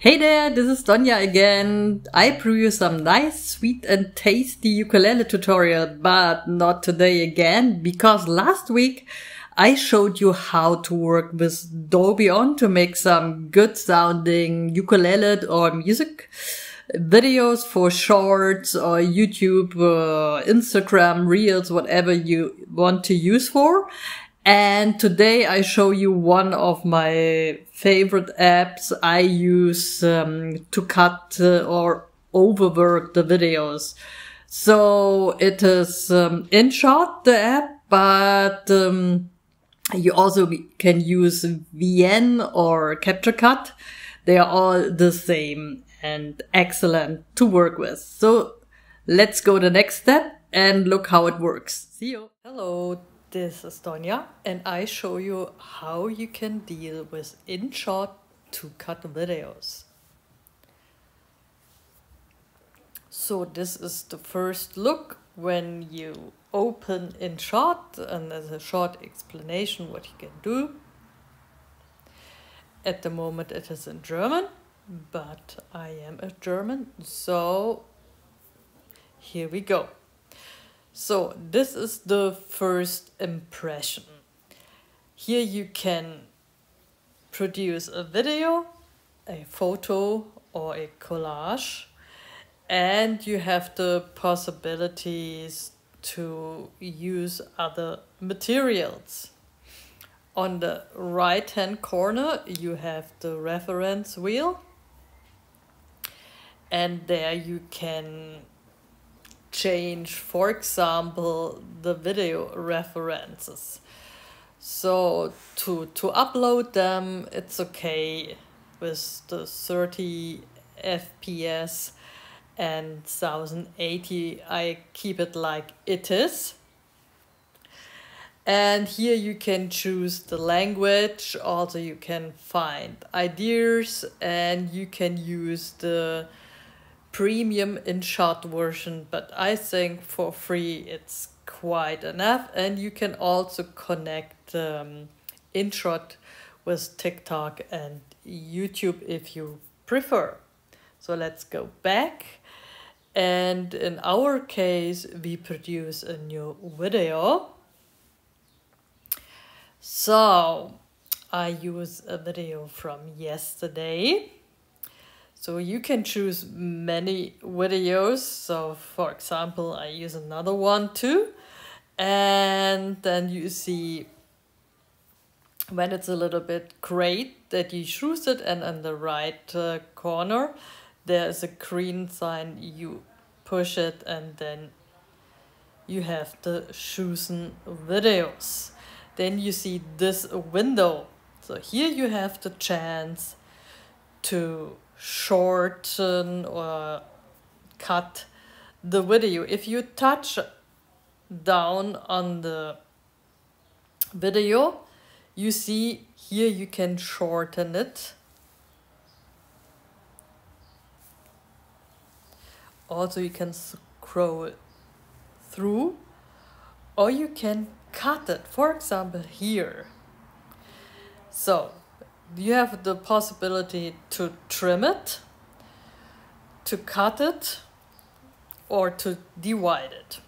Hey there, this is Doña again. I bring you some nice, sweet and tasty ukulele tutorial, but not today again, because last week I showed you how to work with Doña to make some good sounding ukulele or music videos for shorts or YouTube, Instagram, Reels, whatever you want to use for. And today I show you one of my favorite apps I use to cut or overwork the videos. So it is InShot, the app, but you also can use VN or CaptureCut. They are all the same and excellent to work with. So let's go the next step and look how it works. See you. Hello. This is Doña, and I show you how you can deal with InShot to cut videos. So this is the first look when you open InShot, and there's a short explanation what you can do. At the moment it is in German, but I am a German, so here we go. So this is the first impression. Here you can produce a video, a photo or a collage, and you have the possibilities to use other materials. On the right hand corner you have the reference wheel, and there you can change, for example, the video references. So to upload them, it's okay with the 30 FPS and 1080. I keep it like it is. And here you can choose the language. Also you can find ideas, and you can use the premium InShot version, but I think for free it's quite enough. And you can also connect InShot with TikTok and YouTube if you prefer. So let's go back, and in our case we produce a new video. So I use a video from yesterday. So you can choose many videos. So for example, I use another one too. And then you see when it's a little bit great that you choose it, and on the right corner there is a green sign. You push it and then you have the chosen videos. Then you see this window. So here you have the chance to shorten or cut the video. If you touch down on the video, you see here you can shorten it. Also you can scroll through, or you can cut it, for example here. So you have the possibility to trim it, to cut it, or to divide it.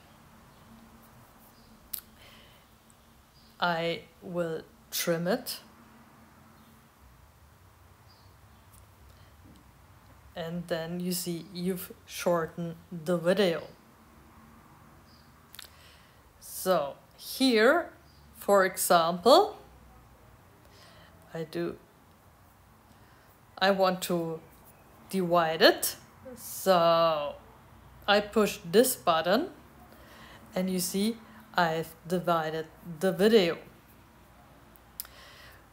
I will trim it, and then you see you've shortened the video. So here, for example, I want to divide it, so I push this button and you see I've divided the video.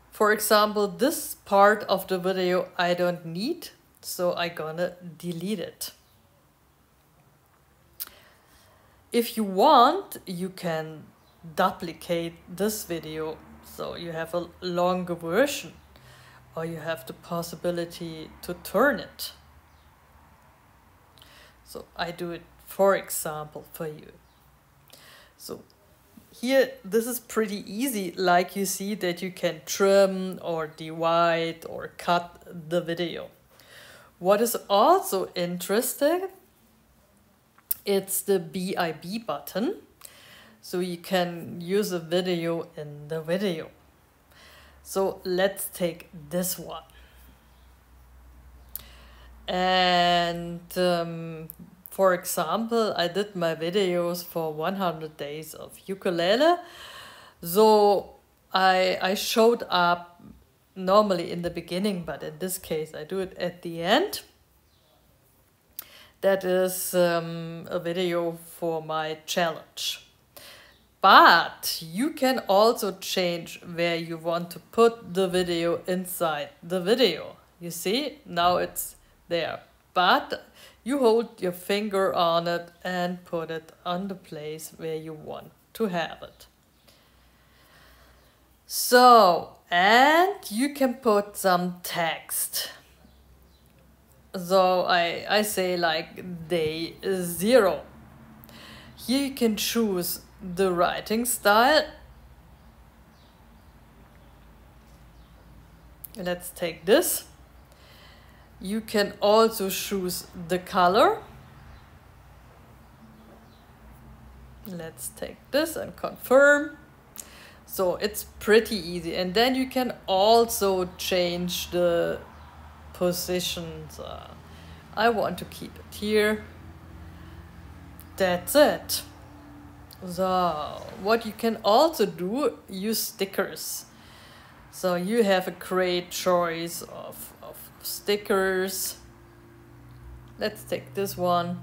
For example, this part of the video I don't need, so I'm gonna delete it. If you want, you can duplicate this video, so you have a longer version, or you have the possibility to turn it. So I do it, for example, for you. So here, this is pretty easy, like you see that you can trim or divide or cut the video. What is also interesting, it's the BIB button. So you can use a video in the video. So let's take this one. And for example, I did my videos for 100 days of ukulele. So I showed up normally in the beginning, but in this case I do it at the end. That is a video for my challenge. But you can also change where you want to put the video inside the video. You see, now it's there. But you hold your finger on it and put it on the place where you want to have it. So, and you can put some text. So I say like day 0. Here you can choose the writing style. Let's take this. You can also choose the color. Let's take this and confirm. So it's pretty easy. And then you can also change the positions. I want to keep it here. That's it. So what you can also do, use stickers. So you have a great choice of stickers. Let's take this one.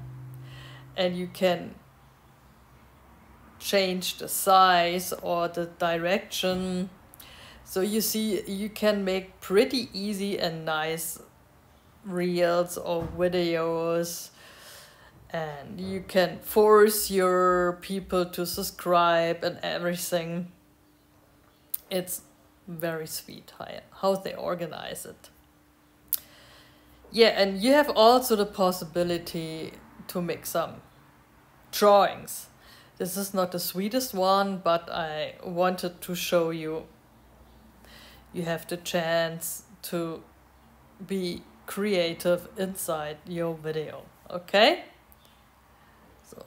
And you can change the size or the direction. So you see, you can make pretty easy and nice reels or videos. And you can force your people to subscribe and everything. It's very sweet how they organize it. Yeah, and you have also the possibility to make some drawings. This is not the sweetest one, but I wanted to show you. You have the chance to be creative inside your video, okay? So.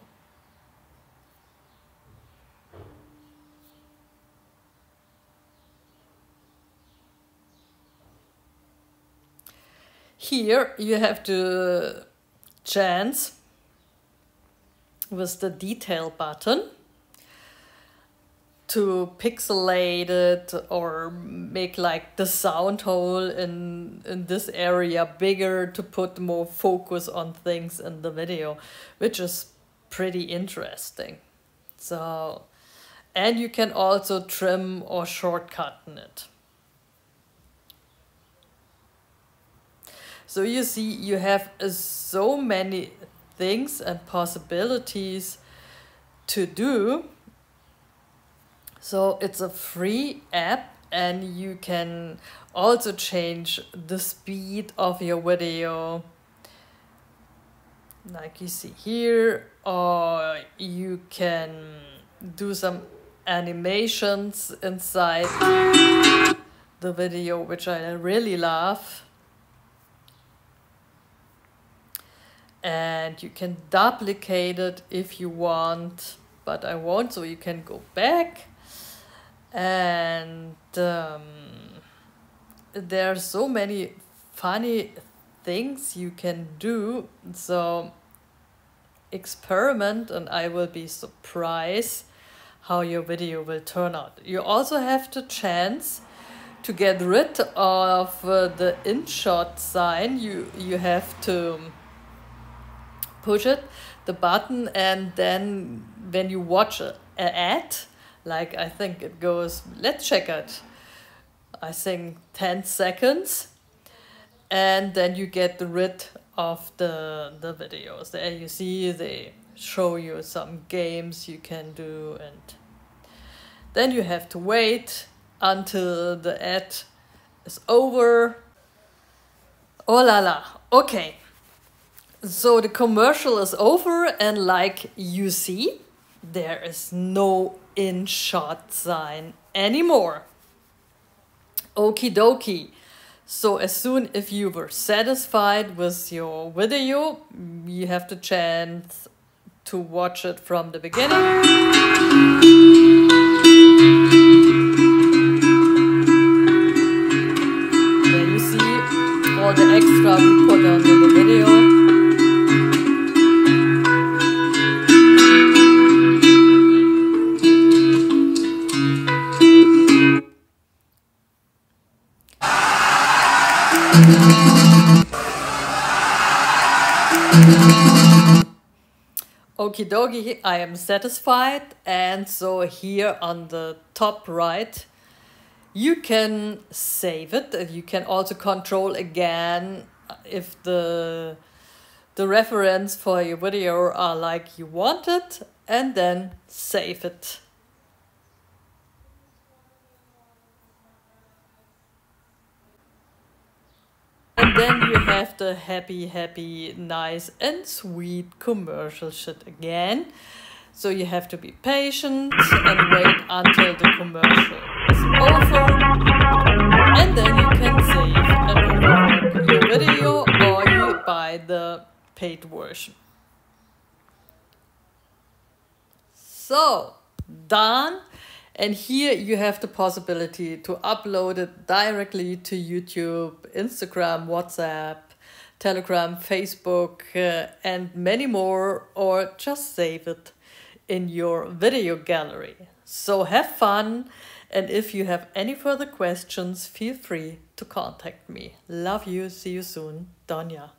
Here you have the chance with the detail button to pixelate it or make like the sound hole in this area bigger to put more focus on things in the video, which is pretty interesting. So, and you can also trim or shortcut in it. So you see, you have so many things and possibilities to do. So it's a free app, and you can also change the speed of your video, like you see here, or you can do some animations inside the video, which I really love. And you can duplicate it if you want, but I won't, so you can go back. And there are so many funny things you can do, so experiment and I will be surprised how your video will turn out. You also have the chance to get rid of the InShot sign. You have to push it, the button, and then when you watch an ad, like I think it goes, let's check it, I think 10 seconds, and then you get rid of the videos. There you see they show you some games you can do, and then you have to wait until the ad is over. Oh la la, okay. So the commercial is over, and like you see, there is no InShot sign anymore. Okie dokie. So as soon if you were satisfied with your video, you have the chance to watch it from the beginning. There you see all the extra we put on in the video. Okie dokie, I am satisfied, and so here on the top right you can save it. You can also control again if the reference for your video are like you want it, and then save it. And then you have the happy, nice and sweet commercial shit again. So you have to be patient and wait until the commercial is over. And then you can save and overwork your video, or you buy the paid version. So, done. And here you have the possibility to upload it directly to YouTube, Instagram, WhatsApp, Telegram, Facebook, and many more, or just save it in your video gallery. So have fun, and if you have any further questions, feel free to contact me. Love you, see you soon, Doña.